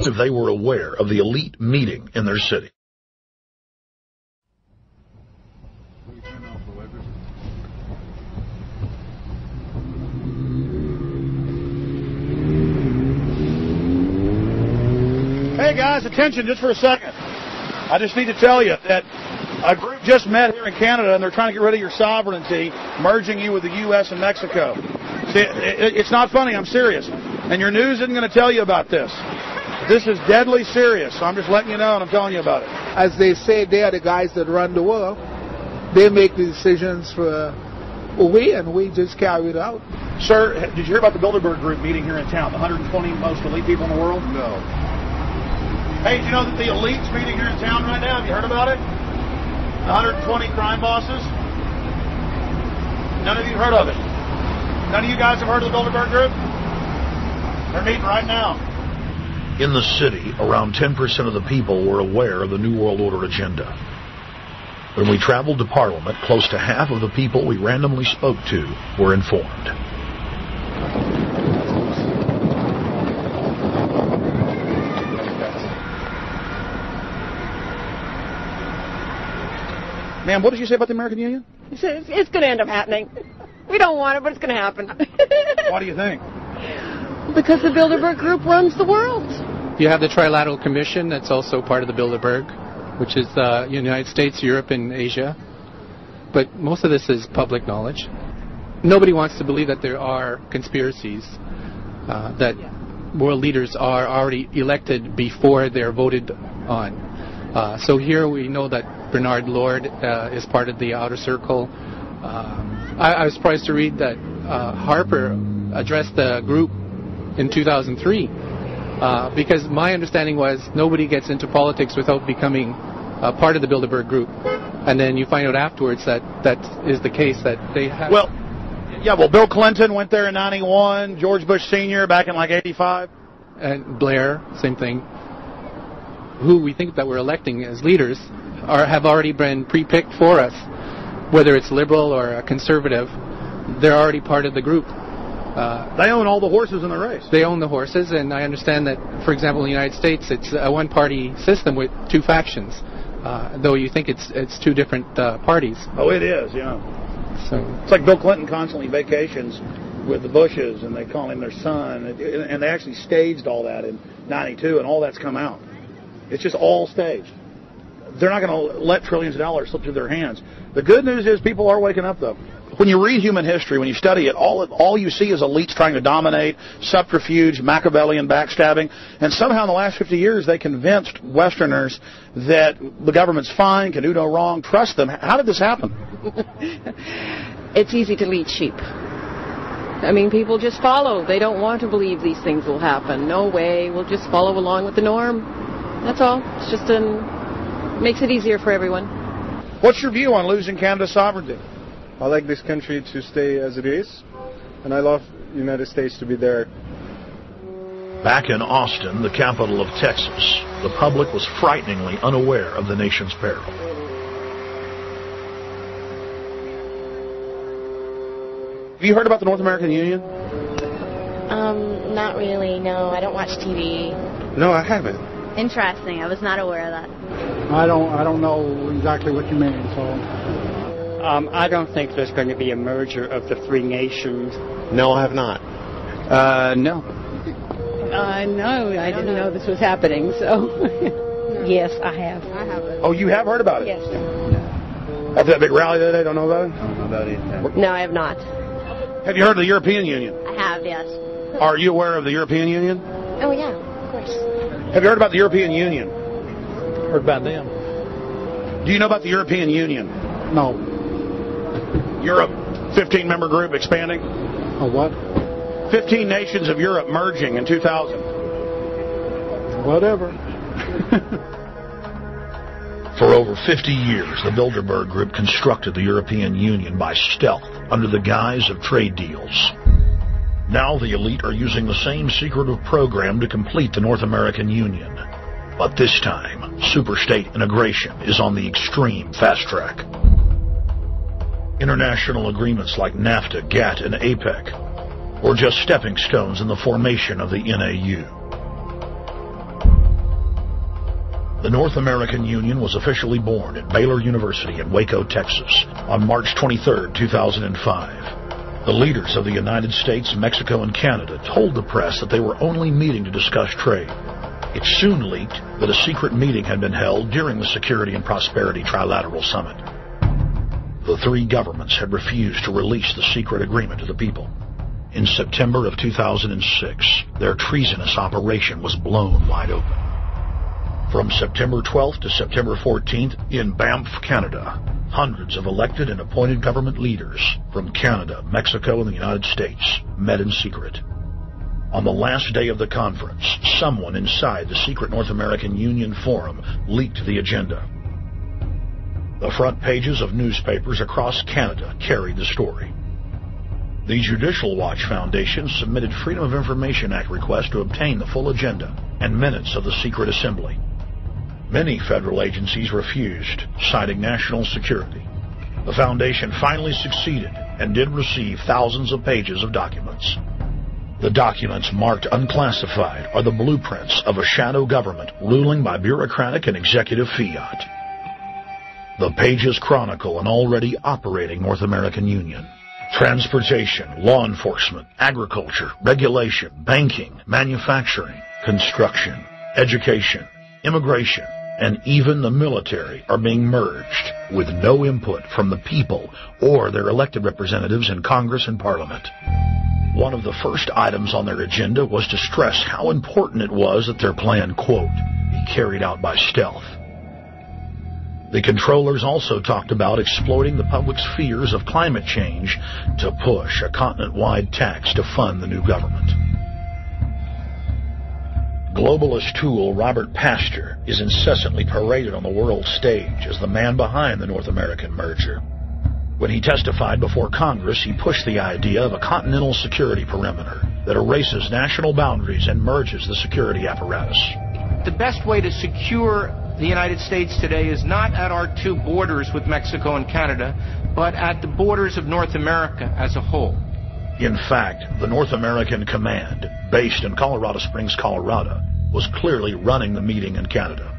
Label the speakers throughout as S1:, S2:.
S1: if they were aware of the elite meeting in their city.
S2: Hey guys, attention just for a second. I just need to tell you that a group just met here in Canada and they're trying to get rid of your sovereignty, merging you with the U.S. and Mexico. See, it's not funny, I'm serious. And your news isn't going to tell you about this. This is deadly serious, so I'm just letting you know and I'm telling you about it.
S3: As they say, they are the guys that run the world. They make the decisions for we, and we just carry it out.
S2: Sir, did you hear about the Bilderberg Group meeting here in town, the 120 most elite people in the world?
S3: No.
S2: Hey, did you know that the elite's meeting here in town right now? Have you heard about it? The 120 crime bosses? None of you heard of it? None of you guys have heard of the Bilderberg Group? They're meeting right now.
S1: In the city, around 10% of the people were aware of the New World Order agenda. When we traveled to Parliament, close to half of the people we randomly spoke to were informed.
S2: Ma'am, what did you say about the American Union?
S4: It's going to end up happening. We don't want it, but it's going to happen.
S2: Why do you think?
S4: Because the Bilderberg Group runs the world.
S5: You have the Trilateral Commission that's also part of the Bilderberg, which is the United States, Europe, and Asia. But most of this is public knowledge. Nobody wants to believe that there are conspiracies, that world leaders are already elected before they're voted on. So here we know that Bernard Lord is part of the outer circle. I was surprised to read that Harper addressed the group in 2003 because my understanding was nobody gets into politics without becoming part of the Bilderberg Group. And then you find out afterwards that that is the case, that they have...
S2: Well, Bill Clinton went there in 91, George Bush Sr. back in like 85.
S5: And Blair, same thing. Who we think that we're electing as leaders have already been pre-picked for us. Whether it's liberal or a conservative, they're already part of the group.
S2: They own all the horses in the race.
S5: They own the horses, and I understand that, for example, in the United States, it's a one-party system with two factions, though you think it's two different parties.
S2: Oh, it is, yeah.
S5: So
S2: it's like Bill Clinton constantly vacations with the Bushes, and they call him their son, and they actually staged all that in 92, and all that's come out. It's just all staged. They're not going to let trillions of dollars slip through their hands. The good news is people are waking up, though. When you read human history, when you study it, all you see is elites trying to dominate, subterfuge, Machiavellian backstabbing, and somehow in the last 50 years they convinced Westerners that the government's fine, can do no wrong, trust them. How did this happen?
S4: It's easy to lead sheep. I mean, people just follow. They don't want to believe these things will happen. No way. We'll just follow along with the norm. That's all. It's just makes it easier for everyone.
S2: What's your view on losing Canada's sovereignty?
S6: I like this country to stay as it is, and I love the United States to be there.
S1: Back in Austin, the capital of Texas, the public was frighteningly unaware of the nation's peril.
S2: Have you heard about the North American Union?
S7: Not really, no. I don't watch TV.
S6: No, I haven't.
S7: Interesting. I was not aware of that.
S8: I don't know exactly what you mean, so...
S9: I don't think there's going to be a merger of the three nations.
S6: No, I have not.
S9: No.
S4: No, I didn't know this was happening, so... Yes, I have.
S7: I haven't.
S2: Oh, you have heard about it?
S4: Yes.
S2: After that big rally the other day, don't know about it?
S6: I don't know about it.
S4: No, I have not.
S2: Have you heard of the European Union?
S7: I have, yes.
S2: Are you aware of the European Union?
S7: Oh, yeah, of course.
S2: Have you heard about the European Union?
S8: Heard about them.
S2: Do you know about the European Union?
S8: No.
S2: Europe, 15-member group expanding.
S8: A what?
S2: 15 nations of Europe merging in 2000.
S8: Whatever.
S1: For over 50 years, the Bilderberg Group constructed the European Union by stealth under the guise of trade deals. Now the elite are using the same secretive program to complete the North American Union. But this time, superstate integration is on the extreme fast track. International agreements like NAFTA, GATT, and APEC were just stepping stones in the formation of the NAU. The North American Union was officially born at Baylor University in Waco, Texas, on March 23, 2005. The leaders of the United States, Mexico, and Canada told the press that they were only meeting to discuss trade. It soon leaked that a secret meeting had been held during the Security and Prosperity Trilateral Summit. The three governments had refused to release the secret agreement to the people. In September of 2006, their treasonous operation was blown wide open. From September 12th to September 14th, in Banff, Canada, hundreds of elected and appointed government leaders from Canada, Mexico, and the United States met in secret. On the last day of the conference, someone inside the secret North American Union Forum leaked the agenda. The front pages of newspapers across Canada carried the story. The Judicial Watch Foundation submitted Freedom of Information Act requests to obtain the full agenda and minutes of the secret assembly. Many federal agencies refused, citing national security. The foundation finally succeeded and did receive thousands of pages of documents. The documents marked unclassified are the blueprints of a shadow government ruling by bureaucratic and executive fiat. The pages chronicle an already operating North American Union. Transportation, law enforcement, agriculture, regulation, banking, manufacturing, construction, education, immigration, and even the military are being merged with no input from the people or their elected representatives in Congress and Parliament. One of the first items on their agenda was to stress how important it was that their plan, quote, be carried out by stealth. The controllers also talked about exploiting the public's fears of climate change to push a continent-wide tax to fund the new government. Globalist tool Robert Pastor is incessantly paraded on the world stage as the man behind the North American merger. When he testified before Congress, he pushed the idea of a continental security perimeter that erases national boundaries and merges the security apparatus.
S10: The best way to secure the United States today is not at our two borders with Mexico and Canada, but at the borders of North America as a whole.
S1: In fact, the North American Command, based in Colorado Springs, Colorado, was clearly running the meeting in Canada.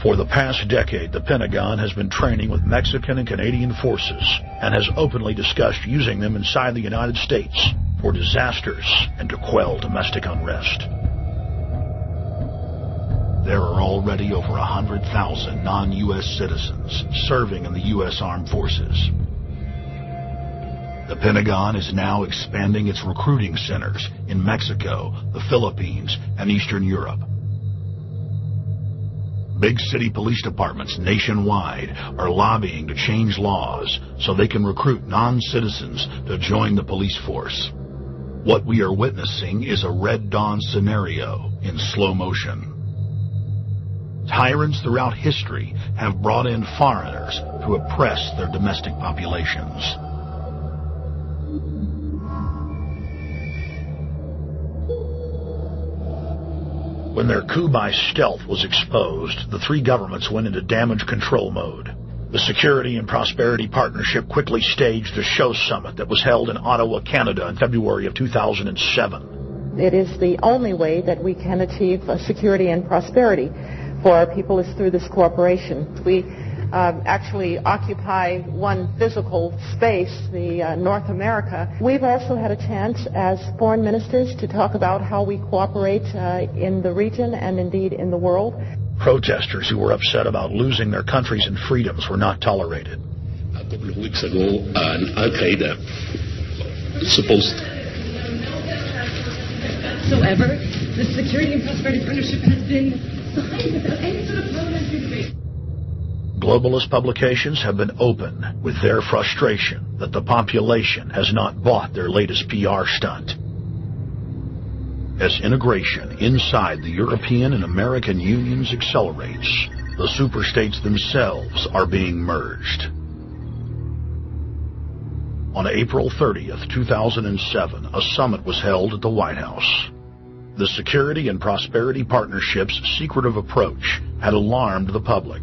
S1: For the past decade, the Pentagon has been training with Mexican and Canadian forces and has openly discussed using them inside the United States for disasters and to quell domestic unrest. There are already over 100,000 non-U.S. citizens serving in the U.S. Armed Forces. The Pentagon is now expanding its recruiting centers in Mexico, the Philippines, and Eastern Europe. Big city police departments nationwide are lobbying to change laws so they can recruit non-citizens to join the police force. What we are witnessing is a Red Dawn scenario in slow motion. Tyrants throughout history have brought in foreigners to oppress their domestic populations. When their coup by stealth was exposed, the three governments went into damage control mode. The Security and Prosperity Partnership quickly staged the show summit that was held in Ottawa, Canada in February of 2007.
S11: It is the only way that we can achieve security and prosperity for our people is through this cooperation. We actually occupy one physical space, the North America. We've also had a chance as foreign ministers to talk about how we cooperate in the region and indeed in the world.
S1: Protesters who were upset about losing their countries and freedoms were not tolerated.
S12: A couple of weeks ago, Al-Qaeda supposed...
S13: Whatsoever, the Security and Prosperity Partnership has been signed without any sort of parliamentary debate.
S1: Globalist publications have been open with their frustration that the population has not bought their latest PR stunt. As integration inside the European and American unions accelerates, the superstates themselves are being merged. On April 30th, 2007, a summit was held at the White House. The Security and Prosperity Partnership's secretive approach had alarmed the public.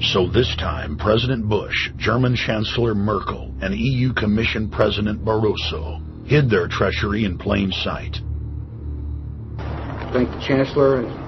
S1: So this time, President Bush, German Chancellor Merkel, and EU Commission President Barroso hid their treachery in plain sight.
S14: Thank the Chancellor and